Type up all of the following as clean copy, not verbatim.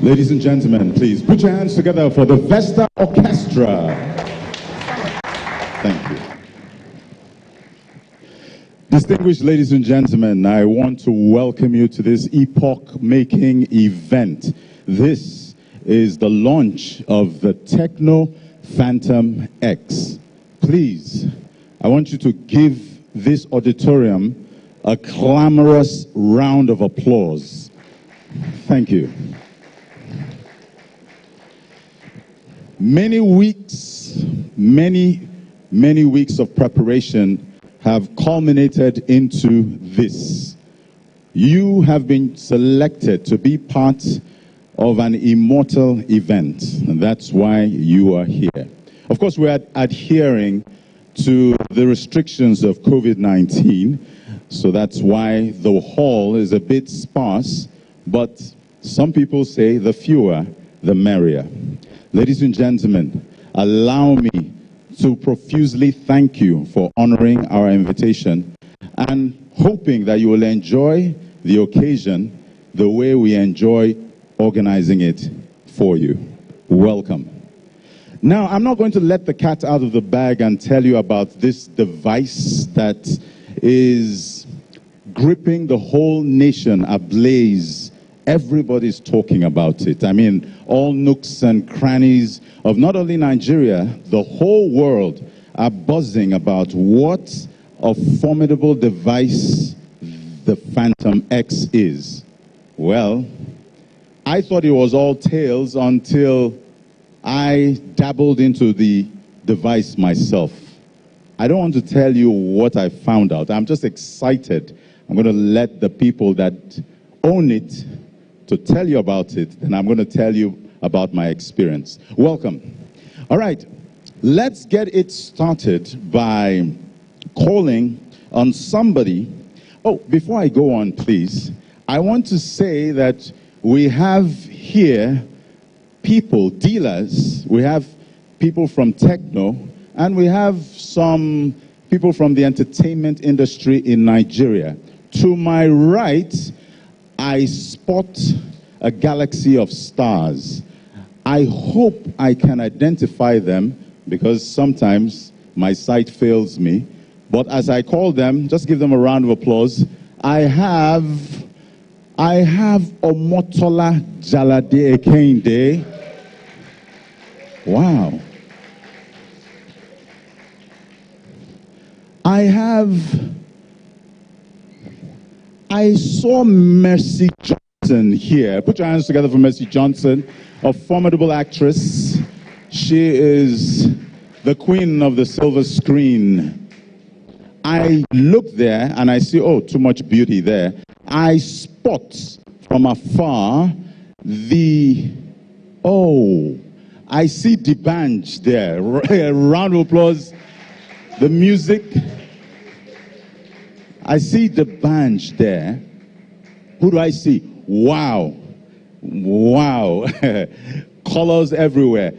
Ladies and gentlemen, please put your hands together for the Vesta Orchestra. Thank you. Distinguished ladies and gentlemen, I want to welcome you to this epoch-making event. This is the launch of the TECNO Phantom X. Please, I want you to give this auditorium a clamorous round of applause. Thank you. Many weeks of preparation have culminated into this. You have been selected to be part of an immortal event, and that's why you are here. Of course, we are adhering to the restrictions of COVID-19, so that's why the hall is a bit sparse, but some people say the fewer, the merrier. Ladies and gentlemen, allow me to profusely thank you for honoring our invitation and hoping that you will enjoy the occasion the way we enjoy organizing it for you. Welcome. Now, I'm not going to let the cat out of the bag and tell you about this device that is gripping the whole nation ablaze. Everybody's talking about it. I mean, all nooks and crannies of not only Nigeria, the whole world are buzzing about what a formidable device the Phantom X is. Well, I thought it was all tales until I dabbled into the device myself. I don't want to tell you what I found out. I'm just excited. I'm going to let the people that own it to tell you about it, and I'm going to tell you about my experience. Welcome. All right, let's get it started by calling on somebody. Oh, before I go on, please, I want to say that we have here people, dealers, we have people from TECNO, and we have some people from the entertainment industry in Nigeria. To my right, I spot a galaxy of stars. I hope I can identify them because sometimes my sight fails me. But as I call them, just give them a round of applause. I have Omotola Jalade Ekende. Wow. I saw Mercy Johnson here. Put your hands together for Mercy Johnson, a formidable actress. She is the queen of the silver screen. I look there and I see, oh, too much beauty there. I spot from afar I see the band there. A round of applause. The music. I see the band there. Who do I see? Wow. Wow. Colors everywhere.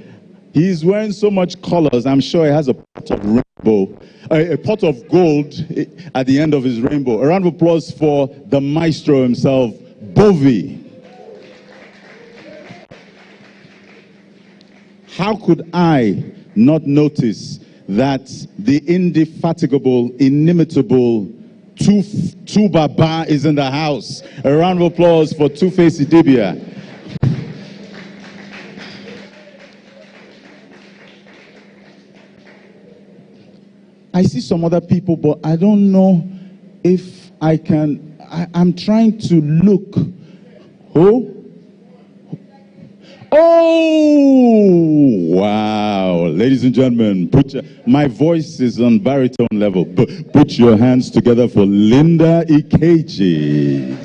He's wearing so much colors, I'm sure he has a pot of rainbow, a pot of gold at the end of his rainbow. A round of applause for the maestro himself, Bovi. How could I not notice that the indefatigable, inimitable Baba is in the house? A round of applause for Two-Face Idibia. I see some other people, but I don't know if I can. I'm trying to look. Who? Oh, wow. Ladies and gentlemen, my voice is on baritone level. Put your hands together for Linda Ikeji.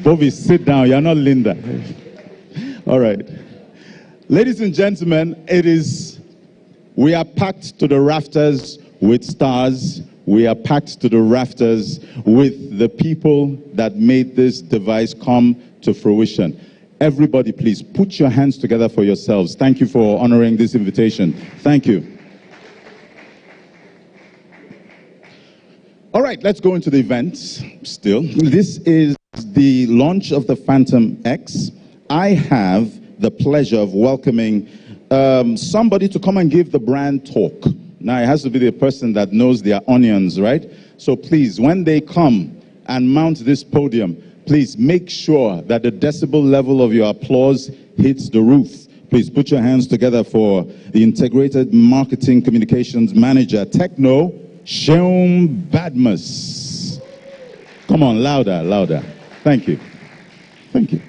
Bobby, sit down. You're not Linda. All right. Ladies and gentlemen, we are packed to the rafters with stars. We are packed to the rafters with the people that made this device come to fruition. Everybody, please put your hands together for yourselves. Thank you for honoring this invitation. Thank you. All right, let's go into the event still. This is the launch of the Phantom X, I have the pleasure of welcoming somebody to come and give the brand talk. Now, it has to be the person that knows their onions, right? So please, when they come and mount this podium, please make sure that the decibel level of your applause hits the roof. Please put your hands together for the Integrated Marketing Communications Manager, TECNO, Sheum Badmus. Come on, louder, louder. Thank you. Thank you.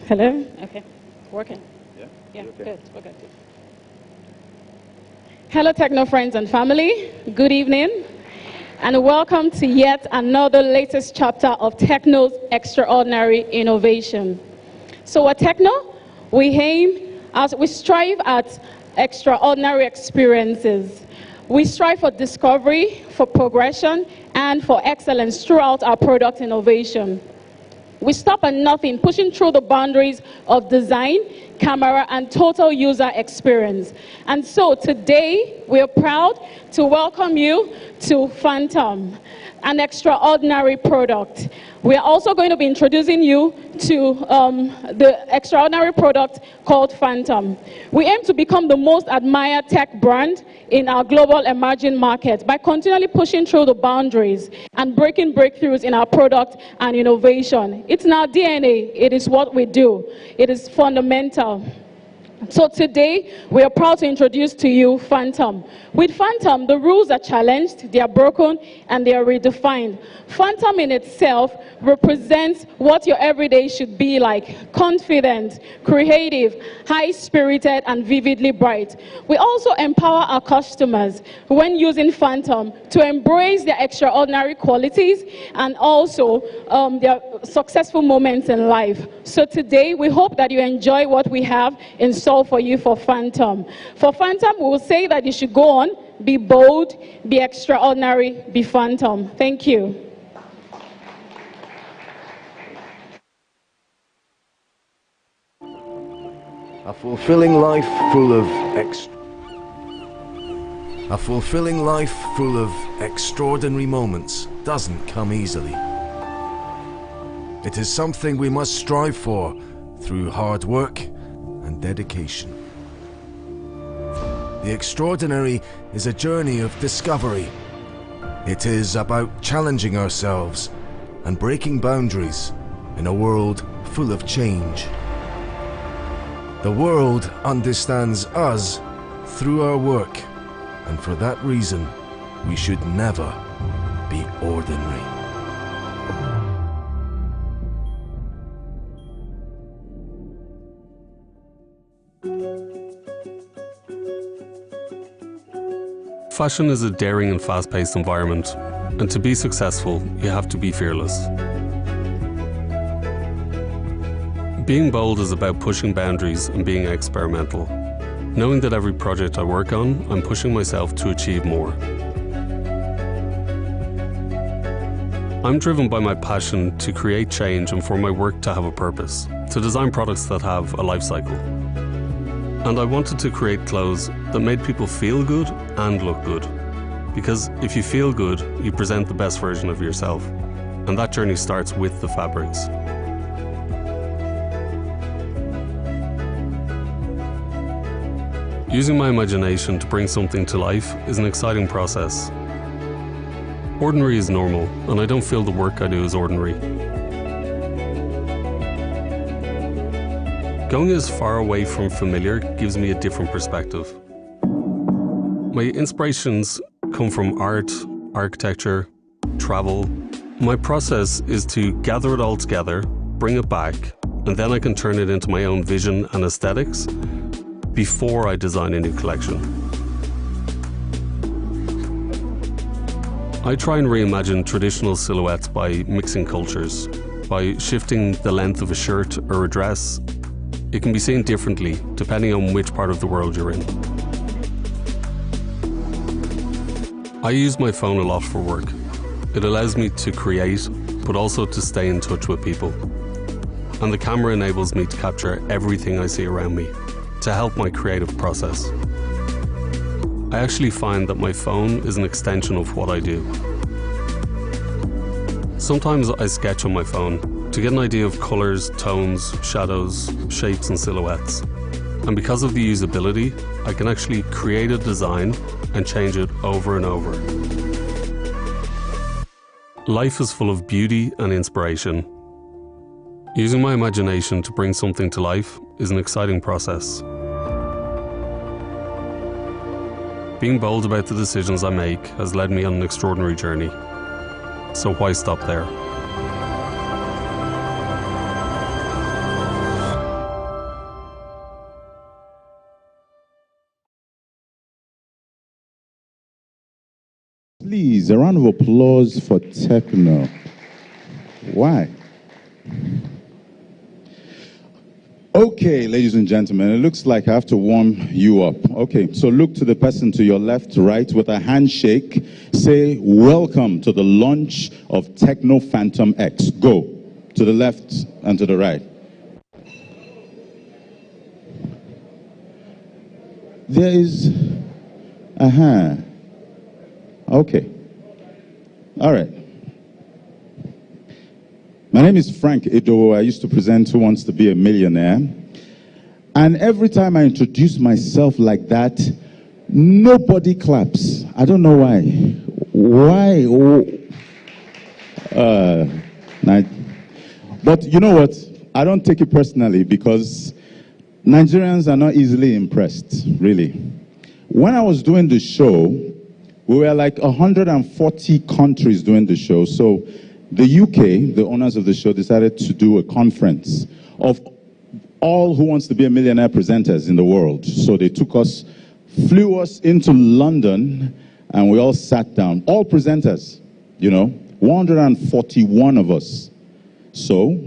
Hello? Okay. Working. Yeah, okay? Good. We're good. Hello, TECNO friends and family. Good evening. And welcome to yet another latest chapter of TECNO's extraordinary innovation. So at TECNO, we strive at extraordinary experiences. We strive for discovery, for progression, and for excellence throughout our product innovation. We stop at nothing, pushing through the boundaries of design, camera, and total user experience. And so today, we are proud to welcome you to Phantom, an extraordinary product. We are also going to be introducing you to the extraordinary product called Phantom. We aim to become the most admired tech brand in our global emerging markets by continually pushing through the boundaries and breaking breakthroughs in our product and innovation. It's in our DNA. It is what we do. It is fundamental. So today, we are proud to introduce to you Phantom. With Phantom, the rules are challenged, they are broken, and they are redefined. Phantom in itself represents what your everyday should be like: confident, creative, high-spirited, and vividly bright. We also empower our customers when using Phantom to embrace their extraordinary qualities and also their successful moments in life. So today, we hope that you enjoy what we have in store for you for Phantom. For Phantom, we will say that you should go on, be bold, be extraordinary, be Phantom. Thank you. A fulfilling life full of extraordinary moments doesn't come easily. It is something we must strive for through hard work and dedication. The extraordinary is a journey of discovery. It is about challenging ourselves and breaking boundaries in a world full of change. The world understands us through our work, and for that reason, we should never be ordinary. Fashion is a daring and fast-paced environment, and to be successful, you have to be fearless. Being bold is about pushing boundaries and being experimental. Knowing that every project I work on, I'm pushing myself to achieve more. I'm driven by my passion to create change and for my work to have a purpose, to design products that have a life cycle. And I wanted to create clothes that made people feel good and look good. Because if you feel good, you present the best version of yourself. And that journey starts with the fabrics. Using my imagination to bring something to life is an exciting process. Ordinary is normal, and I don't feel the work I do is ordinary. Going as far away from familiar gives me a different perspective. My inspirations come from art, architecture, travel. My process is to gather it all together, bring it back, and then I can turn it into my own vision and aesthetics before I design a new collection. I try and reimagine traditional silhouettes by mixing cultures, by shifting the length of a shirt or a dress. It can be seen differently depending on which part of the world you're in. I use my phone a lot for work. It allows me to create, but also to stay in touch with people. And the camera enables me to capture everything I see around me, to help my creative process. I actually find that my phone is an extension of what I do. Sometimes I sketch on my phone to get an idea of colors, tones, shadows, shapes and silhouettes. And because of the usability, I can actually create a design and change it over and over. Life is full of beauty and inspiration. Using my imagination to bring something to life is an exciting process. Being bold about the decisions I make has led me on an extraordinary journey. So why stop there? Please, a round of applause for TECNO. Why? Okay, ladies and gentlemen, it looks like I have to warm you up. Okay, so look to the person to your left, right, with a handshake. Say, welcome to the launch of TECNO Phantom X. Go to the left and to the right. There is, okay. All right. My name is Frank Ido. I used to present Who Wants to Be a Millionaire. And every time I introduce myself like that, nobody claps. I don't know why. Why? But you know what? I don't take it personally because Nigerians are not easily impressed, really. When I was doing the show, we were like 140 countries doing the show. So the UK, the owners of the show, decided to do a conference of all Who Wants to Be a Millionaire presenters in the world. So they took us, flew us into London, and we all sat down. All presenters, you know, 141 of us. So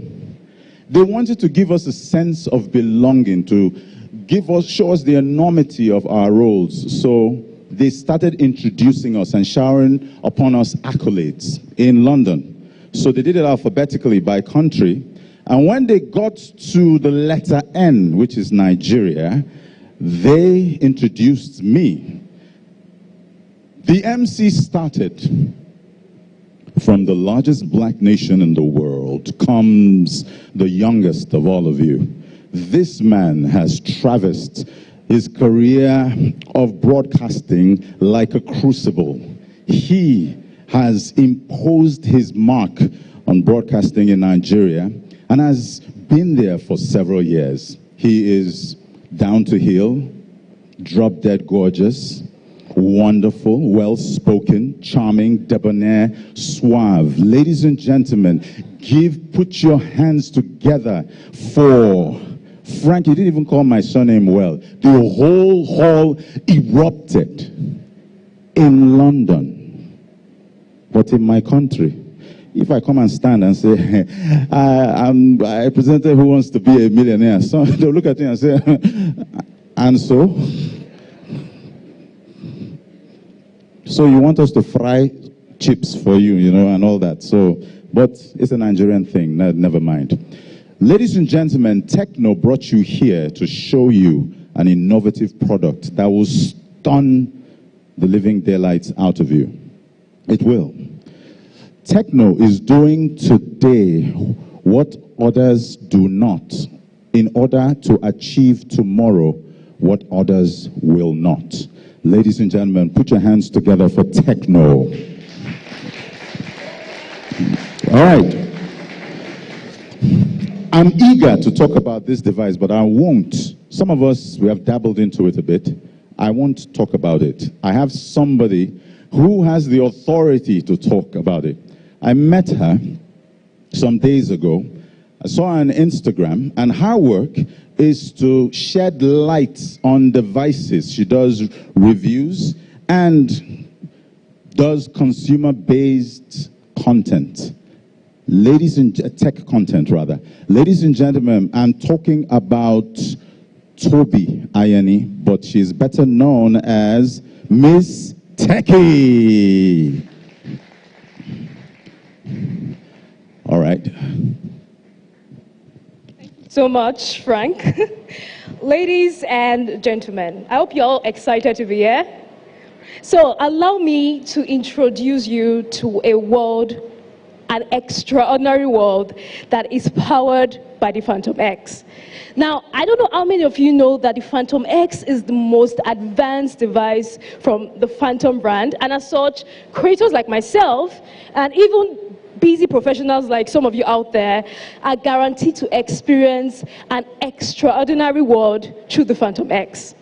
they wanted to give us a sense of belonging, to show us the enormity of our roles. So they started introducing us and showering upon us accolades in London. So they did it alphabetically by country. And when they got to the letter N, which is Nigeria, they introduced me. The MC started. From the largest black nation in the world comes the youngest of all of you. This man has traversed his career of broadcasting like a crucible. He has imposed his mark on broadcasting in Nigeria and has been there for several years. He is down to heel, drop dead gorgeous, wonderful, well-spoken, charming, debonair, suave. Ladies and gentlemen, put your hands together for Frank. You didn't even call my surname well. The whole hall erupted in London. But in my country, if I come and stand and say, I presented Who Wants to Be a Millionaire, so they'll look at me and say, and so? So you want us to fry chips for you, you know, and all that. So, but it's a Nigerian thing, never mind. Ladies and gentlemen, TECNO brought you here to show you an innovative product that will stun the living daylights out of you. It will. TECNO is doing today what others do not, in order to achieve tomorrow what others will not. Ladies and gentlemen, put your hands together for TECNO. All right. I'm eager to talk about this device, but I won't. Some of us, we have dabbled into it a bit. I won't talk about it. I have somebody who has the authority to talk about it. I met her some days ago. I saw her on Instagram, and her work is to shed light on devices. She does reviews and does consumer-based content. Tech content, rather. Ladies and gentlemen, I'm talking about Toby Ayeni, but she's better known as Miss Techie. All right. So much, Frank. Ladies and gentlemen, I hope you're all excited to be here. So allow me to introduce you to a world an extraordinary world that is powered by the Phantom X. Now, I don't know how many of you know that the Phantom X is the most advanced device from the Phantom brand, and as such, creators like myself, and even busy professionals like some of you out there, are guaranteed to experience an extraordinary world through the Phantom X.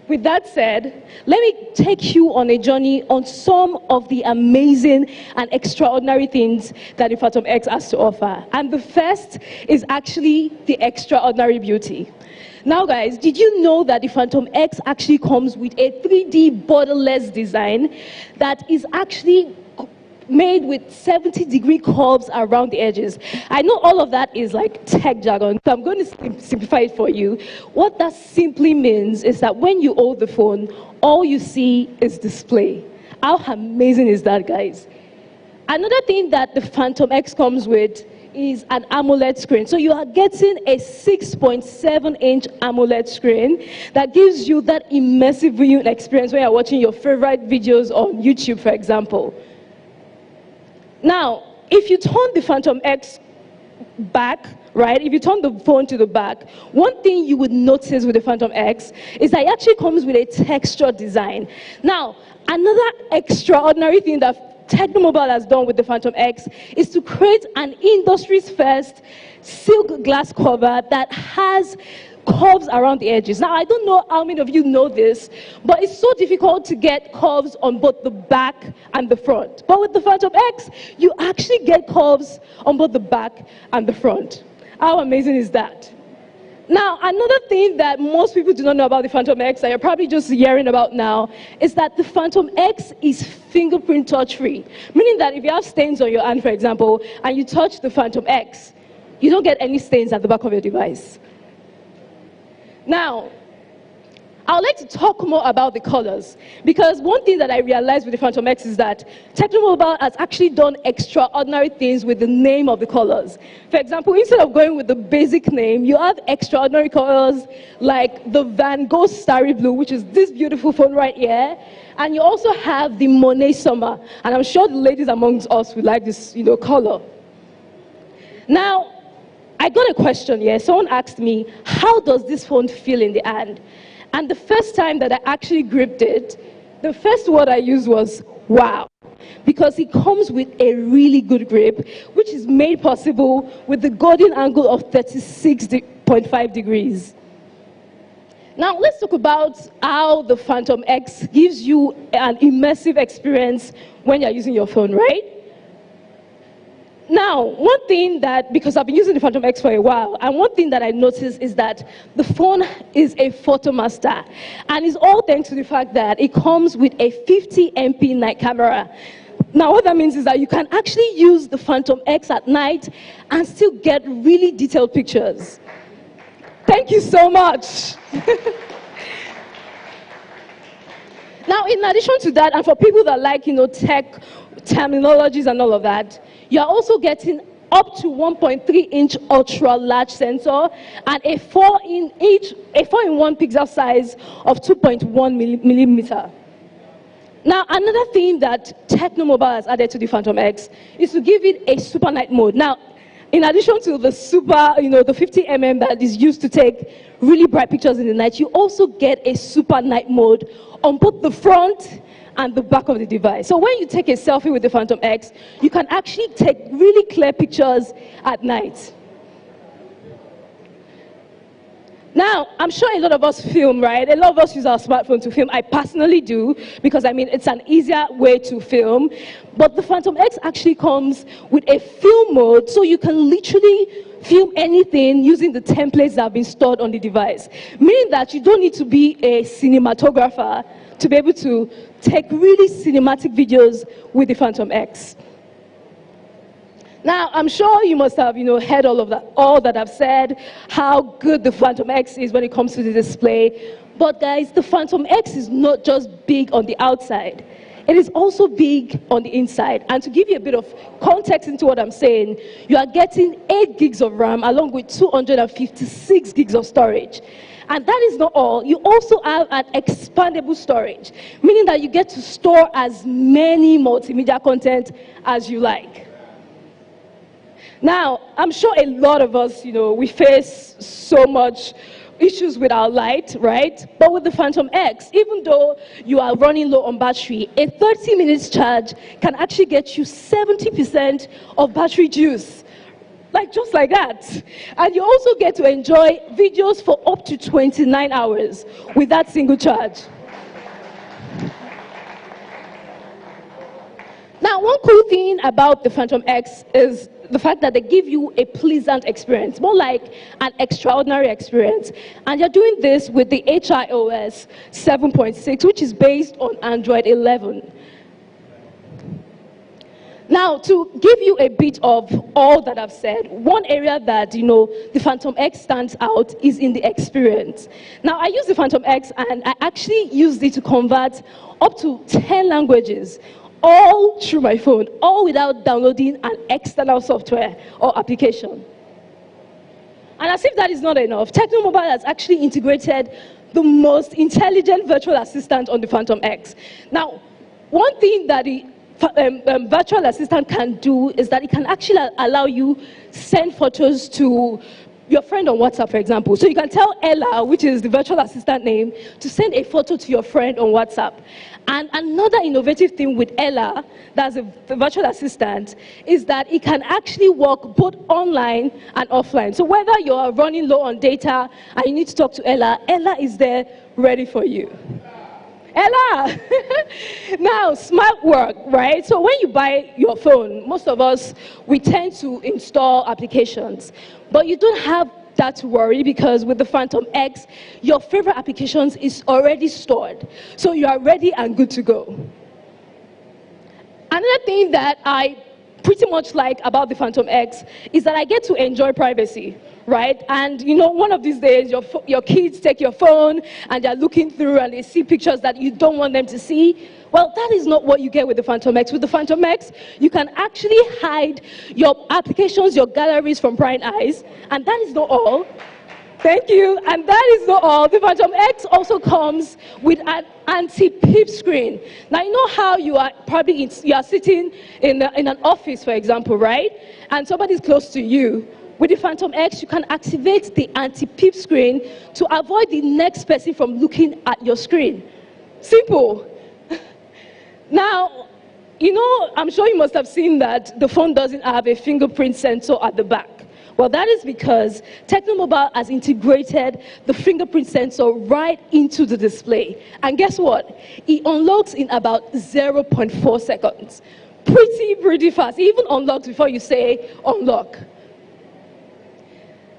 With that said, let me take you on a journey on some of the amazing and extraordinary things that the Phantom X has to offer. And the first is actually the extraordinary beauty. Now guys, did you know that the Phantom X actually comes with a 3D borderless design that is actually made with 70-degree curves around the edges? I know all of that is like tech jargon, so I'm going to simplify it for you. What that simply means is that when you hold the phone, all you see is display. How amazing is that, guys? Another thing that the Phantom X comes with is an AMOLED screen. So you are getting a 6.7-inch AMOLED screen that gives you that immersive viewing experience when you're watching your favorite videos on YouTube, for example. Now, if you turn the Phantom X back, right, if you turn the phone to the back, one thing you would notice with the Phantom X is that it actually comes with a textured design. Now, another extraordinary thing that TECNO Mobile has done with the Phantom X is to create an industry's first silk glass cover that has curves around the edges. Now, I don't know how many of you know this, but it's so difficult to get curves on both the back and the front. But with the Phantom X, you actually get curves on both the back and the front. How amazing is that? Now, another thing that most people do not know about the Phantom X, that you're probably just hearing about now, is that the Phantom X is fingerprint touch-free, meaning that if you have stains on your hand, for example, and you touch the Phantom X, you don't get any stains at the back of your device. Now, I would like to talk more about the colors, because one thing that I realized with the Phantom X is that TECNO Mobile has actually done extraordinary things with the name of the colors. For example, instead of going with the basic name, you have extraordinary colors like the Van Gogh Starry Blue, which is this beautiful phone right here, and you also have the Monet Summer, and I'm sure the ladies amongst us would like this, color. Now, I got a question here. Someone asked me, how does this phone feel in the hand? And the first time that I actually gripped it, the first word I used was, wow. Because it comes with a really good grip, which is made possible with the golden angle of 36.5 degrees. Now, let's talk about how the Phantom X gives you an immersive experience when you're using your phone, right? Now, one thing that, because I've been using the Phantom X for a while, and one thing that I noticed is that the phone is a photo master. And it's all thanks to the fact that it comes with a 50 MP night camera. Now, what that means is that you can actually use the Phantom X at night and still get really detailed pictures. Thank you so much. Now, in addition to that, and for people that like, tech terminologies and all of that, you're also getting up to 1.3-inch ultra-large sensor and a 4-in-1 pixel size of 2.1 millimeter. Now, another thing that TECNO Mobile has added to the Phantom X is to give it a super night mode. Now, in addition to the super, the 50 mm that is used to take really bright pictures in the night, you also get a super night mode on both the front and the back of the device. So when you take a selfie with the Phantom X, you can actually take really clear pictures at night. Now, I'm sure a lot of us film, right? A lot of us use our smartphone to film. I personally do, because it's an easier way to film. But the Phantom X actually comes with a film mode, so you can literally film anything using the templates that have been stored on the device. Meaning that you don't need to be a cinematographer to be able to take really cinematic videos with the Phantom X. Now, I'm sure you must have, heard all that I've said, how good the Phantom X is when it comes to the display. But guys, the Phantom X is not just big on the outside. It is also big on the inside. And to give you a bit of context into what I'm saying, you are getting 8 gigs of RAM along with 256 gigs of storage. And that is not all. You also have an expandable storage, meaning that you get to store as many multimedia content as you like. Now, I'm sure a lot of us, we face so much issues with our light, right? But with the Phantom X, even though you are running low on battery, a 30 minutes charge can actually get you 70% of battery juice. Just like that. And you also get to enjoy videos for up to 29 hours with that single charge. Now, one cool thing about the Phantom X is the fact that they give you a pleasant experience, more like an extraordinary experience. And you're doing this with the HIOS 7.6, which is based on Android 11. Now, to give you a bit of all that I've said, one area that, the Phantom X stands out is in the experience. Now, I use the Phantom X, and I actually used it to convert up to 10 languages, all through my phone, all without downloading an external software or application. And as if that is not enough, TECNO Mobile has actually integrated the most intelligent virtual assistant on the Phantom X. Now, one thing that the virtual assistant can do is that it can actually allow you send photos to your friend on WhatsApp, for example. So you can tell Ella, which is the virtual assistant name, to send a photo to your friend on WhatsApp. And another innovative thing with Ella, that's the virtual assistant, is that it can actually work both online and offline. So whether you're running low on data and you need to talk to Ella, Ella is there ready for you. Ella! Now, smart work, right? So when you buy your phone, most of us, we tend to install applications. But you don't have that to worry, because with the Phantom X, your favorite applications is already stored. So you are ready and good to go. Another thing that I pretty much like about the Phantom X is that I get to enjoy privacy, right? And one of these days, your kids take your phone and they're looking through and they see pictures that you don't want them to see. Well, that is not what you get with the Phantom X. With the Phantom X, you can actually hide your applications, your galleries from prying eyes. And that is not all. Thank you. And that is not all. The Phantom X also comes with an anti-peep screen. Now, you know how you are probably you are sitting in an office, for example, right? And somebody's close to you. With the Phantom X, you can activate the anti-peep screen to avoid the next person from looking at your screen. Simple. Now, I'm sure you must have seen that the phone doesn't have a fingerprint sensor at the back. Well, that is because TECNO Mobile has integrated the fingerprint sensor right into the display. And guess what? It unlocks in about 0.4 seconds. Pretty fast. It even unlocks before you say unlock.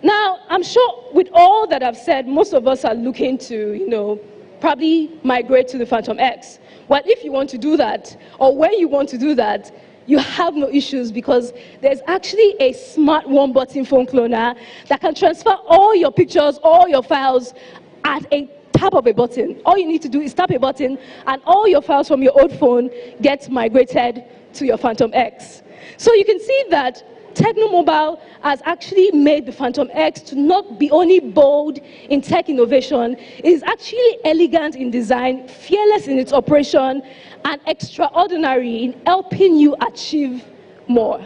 Now, I'm sure with all that I've said, most of us are looking to, probably migrate to the Phantom X. Well, if you want to do that, or when you want to do that, you have no issues, because there's actually a smart one-button phone cloner that can transfer all your pictures, all your files at a tap of a button. All you need to do is tap a button, and all your files from your old phone get migrated to your Phantom X. So you can see that TECNO Mobile has actually made the Phantom X to not be only bold in tech innovation, it is actually elegant in design, fearless in its operation, and extraordinary in helping you achieve more.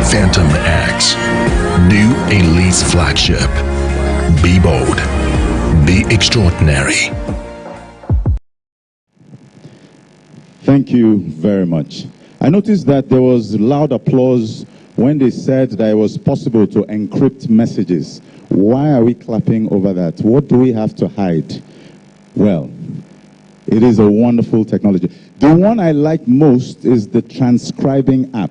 Phantom X, new Elite's flagship. Be bold, be extraordinary. Thank you very much. I noticed that there was loud applause when they said that it was possible to encrypt messages. Why are we clapping over that? What do we have to hide? Well, it is a wonderful technology. The one I like most is the transcribing app.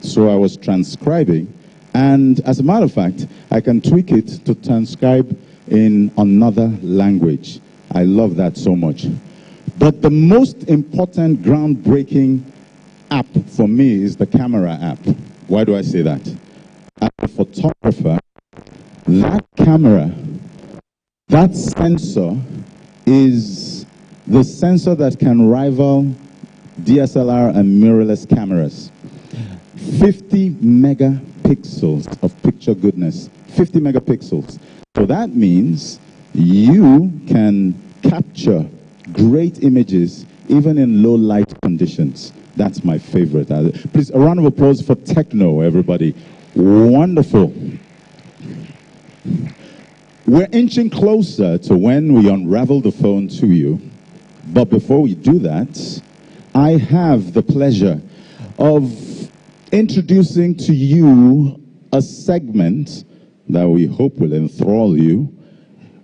So I was transcribing, and as a matter of fact, I can tweak it to transcribe in another language. I love that so much. But the most important groundbreaking app for me is the camera app. Why do I say that? As a photographer, that camera, that sensor is the sensor that can rival DSLR and mirrorless cameras. 50 megapixels of picture goodness. 50 megapixels. So that means you can capture great images even in low light conditions. That's my favorite. Please, a round of applause for TECNO, everybody. Wonderful. We're inching closer to when we unravel the phone to you. But before we do that, I have the pleasure of introducing to you a segment that we hope will enthrall you.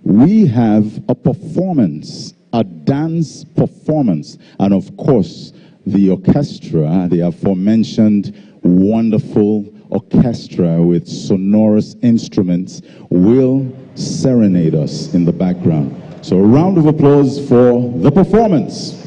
We have a performance, a dance performance, and of course, the orchestra, the aforementioned wonderful orchestra with sonorous instruments, will serenade us in the background. So a round of applause for the performance.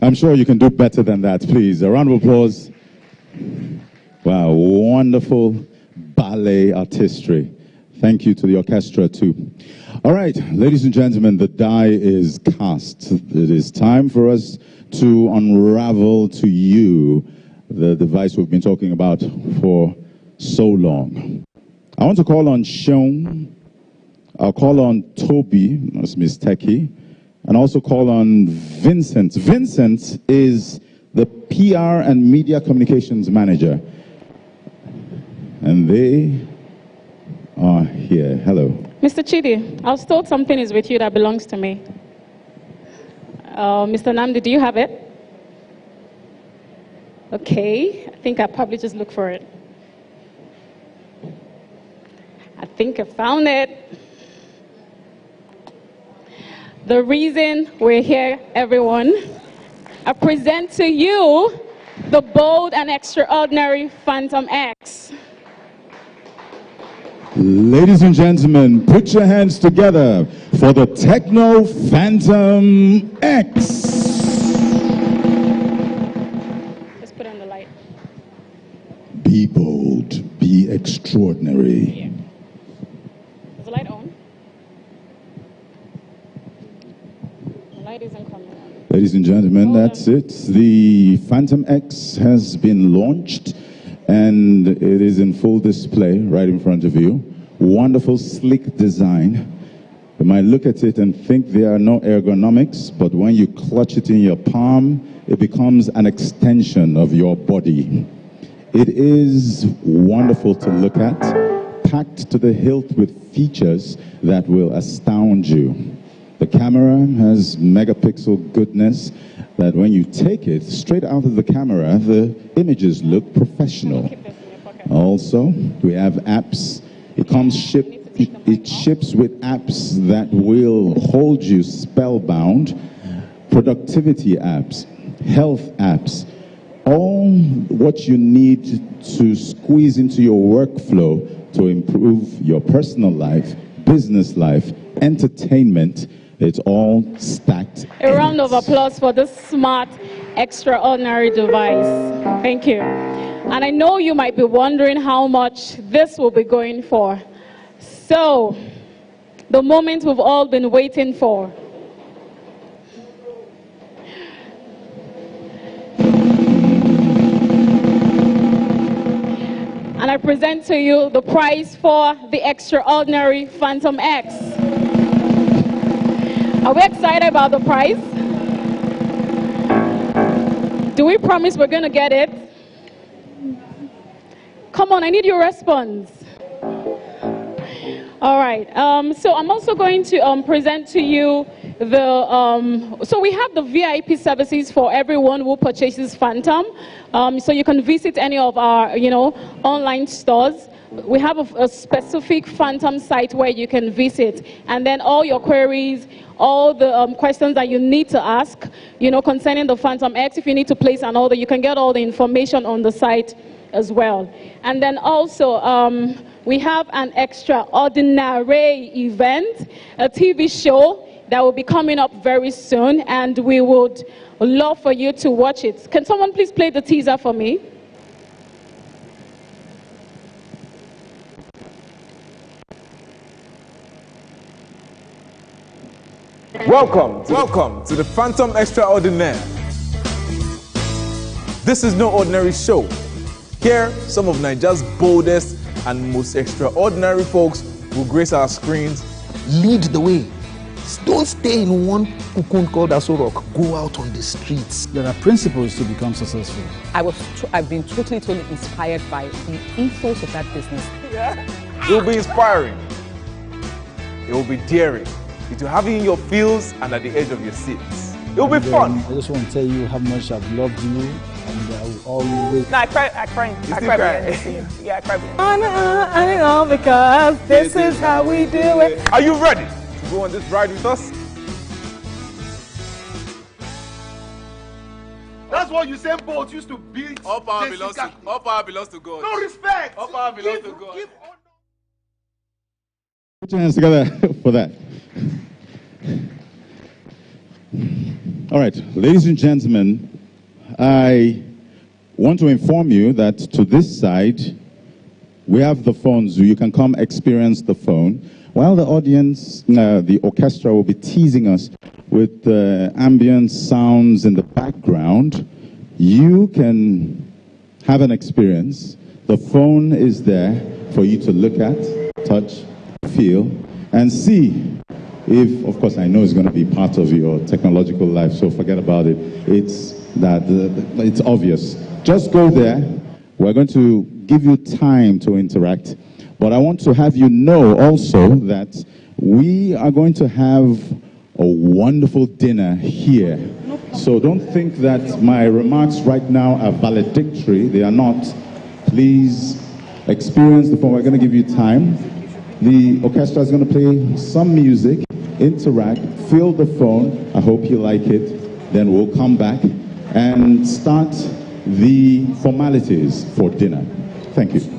I'm sure you can do better than that, please. A round of applause. Wow, wonderful ballet artistry. Thank you to the orchestra, too. All right, ladies and gentlemen, the die is cast. It is time for us to unravel to you the device we've been talking about for so long. I want to call on Sean. I'll call on Toby, that's Miss Techie, and also call on Vincent. Vincent is the PR and media communications manager. And they are here. Hello. Mr. Chidi, I was told something is with you that belongs to me. Mr. Namdi, do you have it? Okay, I think I'll probably just look for it. I think I found it. The reason we're here, everyone, I present to you the bold and extraordinary Phantom X. Ladies and gentlemen, put your hands together for the TECNO Phantom X. Let's put on the light. Be bold, be extraordinary. Yeah. Is the light on? The light isn't coming on. Ladies and gentlemen, that's it. The Phantom X has been launched and it is in full display right in front of you. Wonderful, sleek design. You might look at it and think there are no ergonomics, but when you clutch it in your palm, it becomes an extension of your body. It is wonderful to look at, packed to the hilt with features that will astound you. The camera has megapixel goodness that when you take it straight out of the camera, the images look professional. Also, we have apps. It ships with apps that will hold you spellbound. Productivity apps, health apps, all what you need to squeeze into your workflow to improve your personal life, business life, entertainment. It's all stacked. A round of applause for this smart, extraordinary device. Thank you. And I know you might be wondering how much this will be going for. So, the moment we've all been waiting for. And I present to you the prize for the extraordinary Phantom X. Are we excited about the prize? Do we promise we're going to get it? Come on, I need your response. All right, so I'm also going to present to you the, so we have the VIP services for everyone who purchases Phantom. So you can visit any of our, online stores. We have a specific Phantom site where you can visit, and then all your queries, all the questions that you need to ask, concerning the Phantom X, if you need to place an order, you can get all the information on the site as well. And then also, we have an extraordinary event, a TV show that will be coming up very soon, and we would love for you to watch it. Can someone please play the teaser for me? Welcome to the Phantom Extraordinaire. This is no ordinary show. Here, some of Nigeria's boldest and most extraordinary folks will grace our screens. Lead the way. Don't stay in one cocoon called Aso Rock. Go out on the streets. There are principles to become successful. I've been totally inspired by the ethos of that business. Yeah. It will be inspiring. It will be daring. It will have you in your fields and at the edge of your seats. It will be fun. I just want to tell you how much I've loved you, and I will always. No, I cry. Yeah, I cry. I know, because this is how we do it. Are you ready to go on this ride with us? That's what Usain Bolt used to beat. All power belongs to God. No respect. All power belongs to God. Put your hands together for that. All right, ladies and gentlemen, I want to inform you that to this side, we have the phones. You can come experience the phone. While the audience, the orchestra will be teasing us with ambient sounds in the background, you can have an experience. The phone is there for you to look at, touch, feel, and see if, of course, I know it's going to be part of your technological life, so forget about it. It's that it's obvious. Just go there. We're going to give you time to interact. But I want to have you know also that we are going to have a wonderful dinner here. So don't think that my remarks right now are valedictory. They are not. Please experience the phone. We're going to give you time. The orchestra is going to play some music, interact, feel the phone. I hope you like it. Then we'll come back and start the formalities for dinner. Thank you.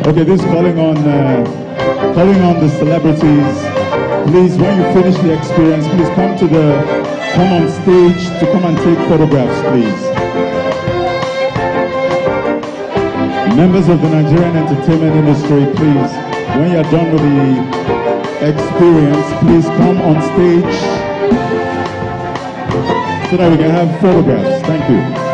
Okay, this is calling on the celebrities. Please, when you finish the experience, please come on stage to come and take photographs, please. Members of the Nigerian entertainment industry, please, when you're done with the experience, please come on stage so that we can have photographs. Thank you.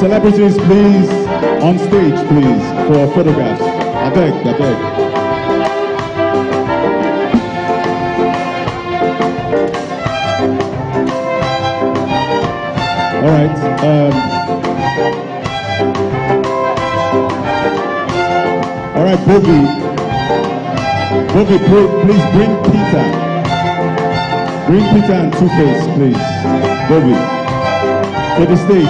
Celebrities, please, on stage, please, for photographs. I beg. All right. All right, Bobby, please bring Peter. Bring Peter and Two-Face, please. Bobby. To the stage.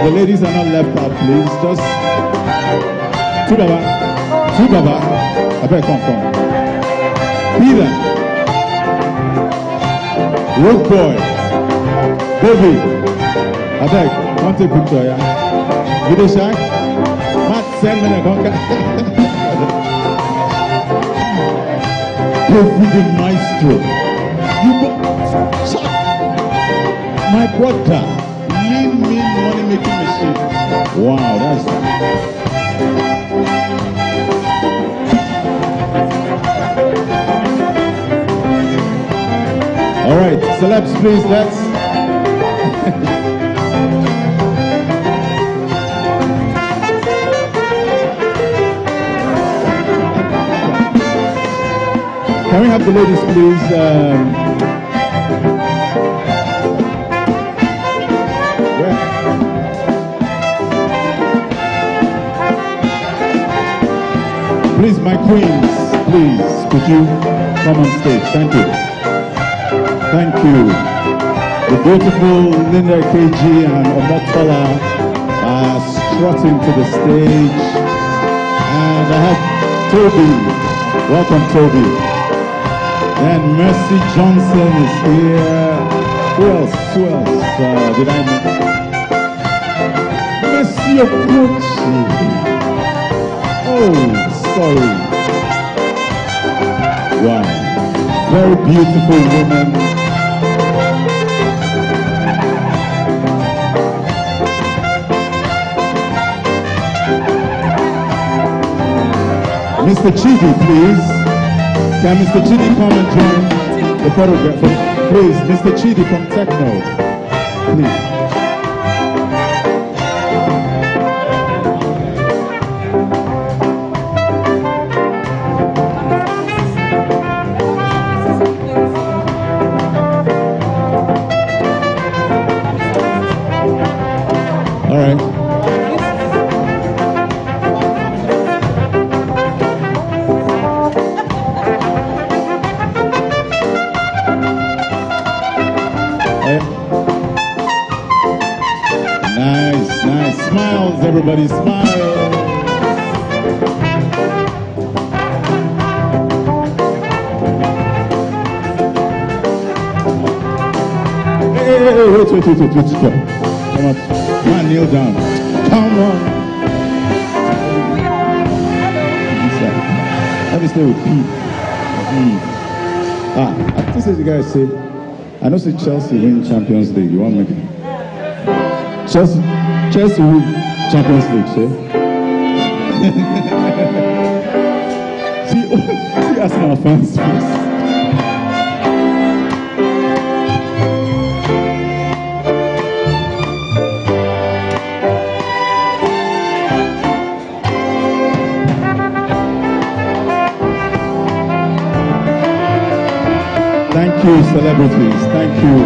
The ladies are not left out, please. Just two baba. I better come. Peter, Road Boy, Bobby. I beg, want take picture, yeah? Video Shack, Matt, send me a contact. Bobby the Maestro. You go, Chuck. My brother, lean money making machine. Wow, that's. All right, celebs, please, let's. Can we have the ladies, please? Please, my queens, please, could you come on stage? Thank you. Thank you. The beautiful Linda KG and Omotola are strutting to the stage. And I have Toby. Welcome, Toby. Then Mercy Johnson is here. Who else? Did I mention? Mercy Okochi. Oh, sorry. Wow. Very beautiful woman. Mr. Chidi, please. Can Mr. Chidi come and join the photograph? Please, Mr. Chidi from TECNO. Please. Everybody smile. Hey, wait. Come on. Man, kneel down. Come on. Let me stay with P. I think you guys say, I know say Chelsea win Champions League. You want to make it? Chelsea win Champions League, say? See asking our fans, please. Thank you, celebrities. Thank you.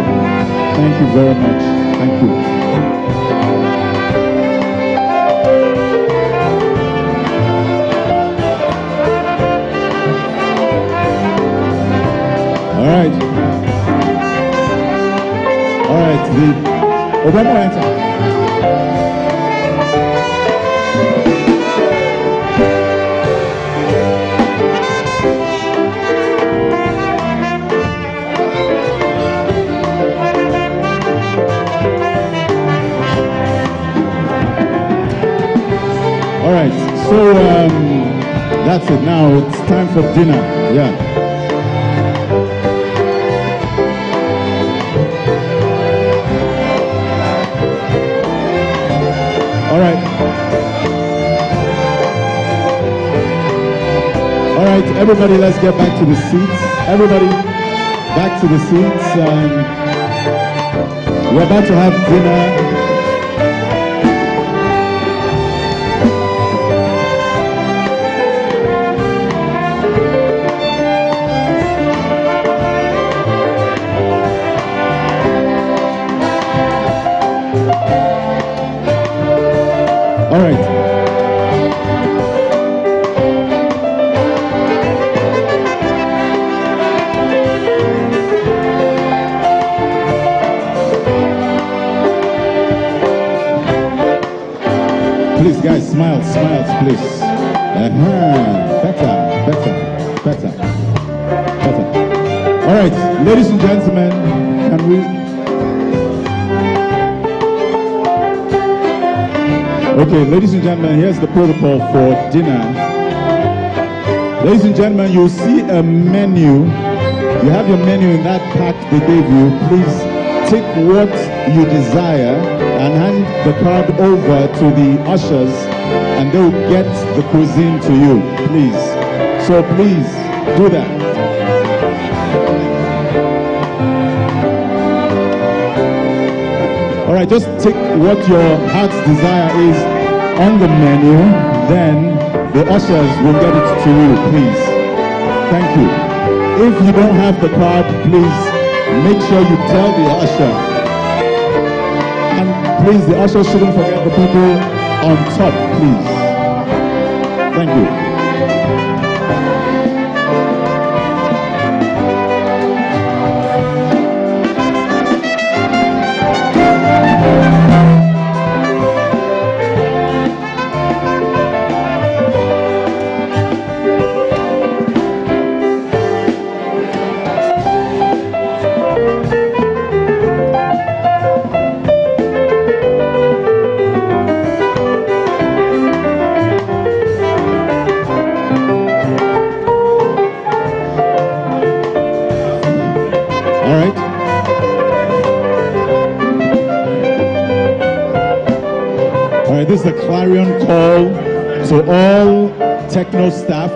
Thank you very much. Thank you. All right. All right. One more answer. All right, so that's it. Now it's time for dinner. Yeah. All right. All right, everybody, let's get back to the seats. Everybody, back to the seats. We're about to have dinner. All right. Please, guys, smiles, please. Better. All right, ladies and gentlemen, can we... Okay, ladies and gentlemen, here's the protocol for dinner. Ladies and gentlemen, you'll see a menu. You have your menu in that pack they gave you. Please take what you desire and hand the card over to the ushers and they'll get the cuisine to you, please. So please, do that. All right, just take what your heart's desire is on the menu, then the ushers will get it to you, please. Thank you. If you don't have the card, please make sure you tell the usher. And please, the usher shouldn't forget the people on top, please. Thank you. This is a clarion call to all TECNO staff,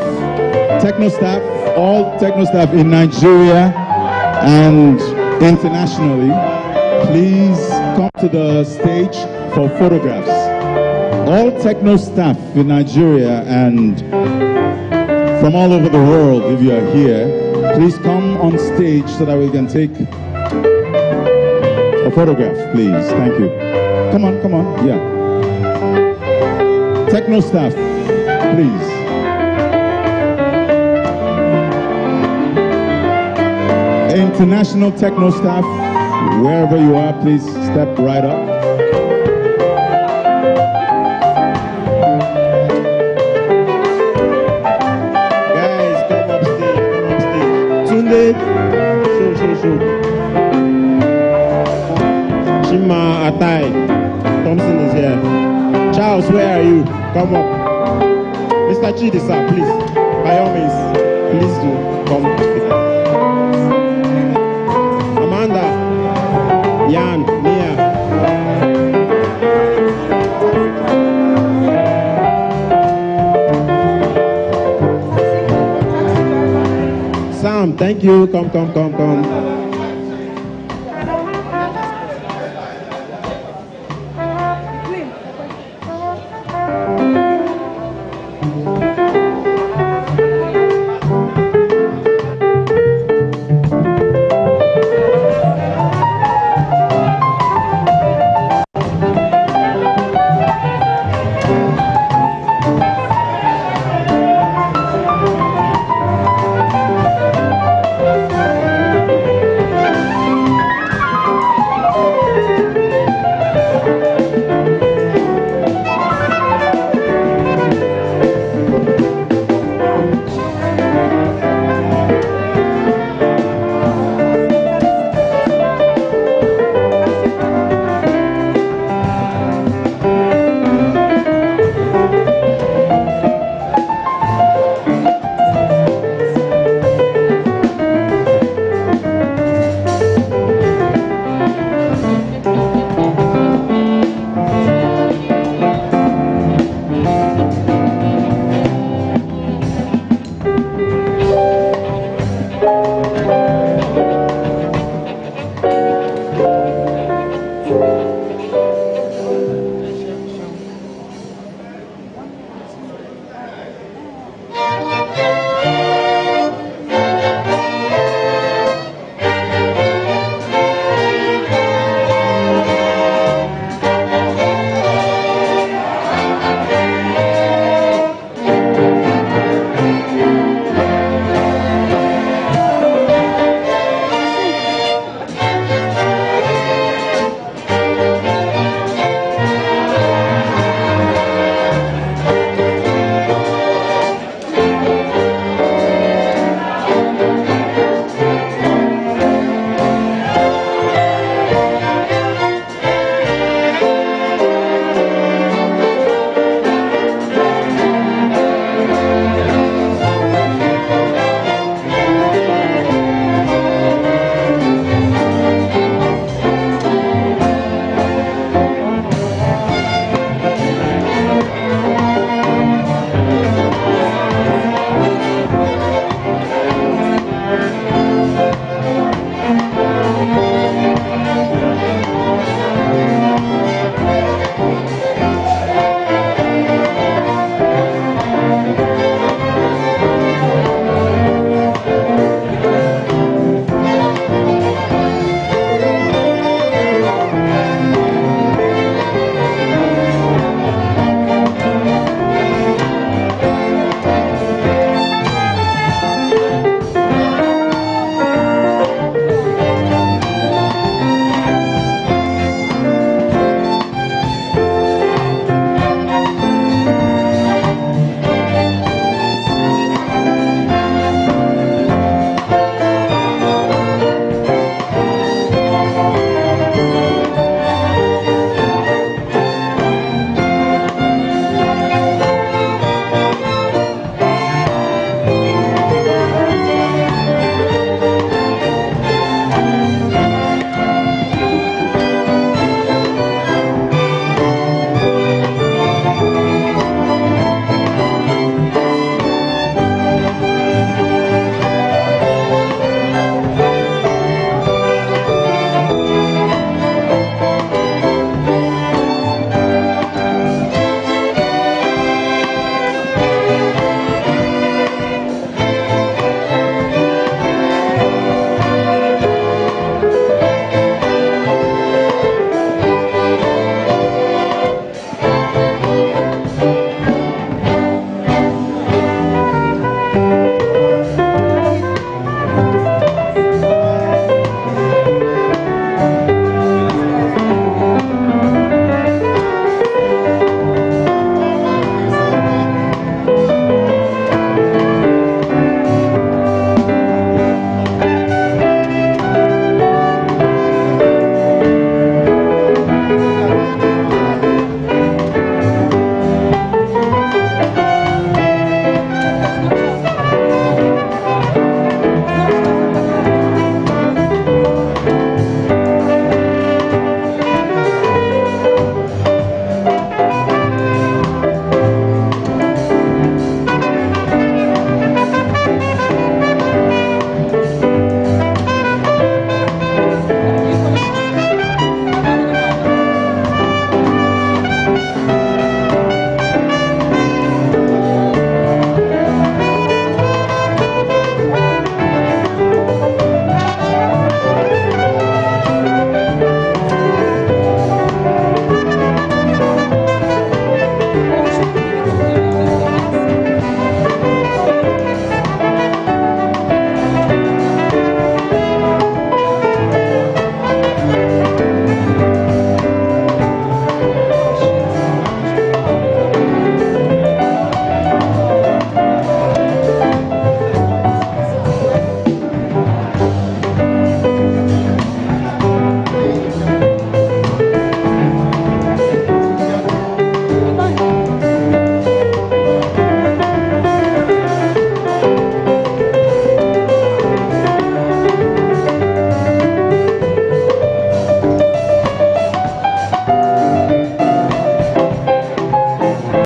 all TECNO staff in Nigeria and internationally. Please come to the stage for photographs. All TECNO staff in Nigeria and from all over the world, if you are here, please come on stage so that we can take a photograph, please. Thank you. Come on, yeah. TECNO staff, please. International TECNO staff, wherever you are, please step right up. show. Chima Atai Thompson is here. Charles, where are you? Come up. Mr. Chidi, sir, please. By all means, please do come up. Amanda, Yan, Mia. Sam, thank you. Come.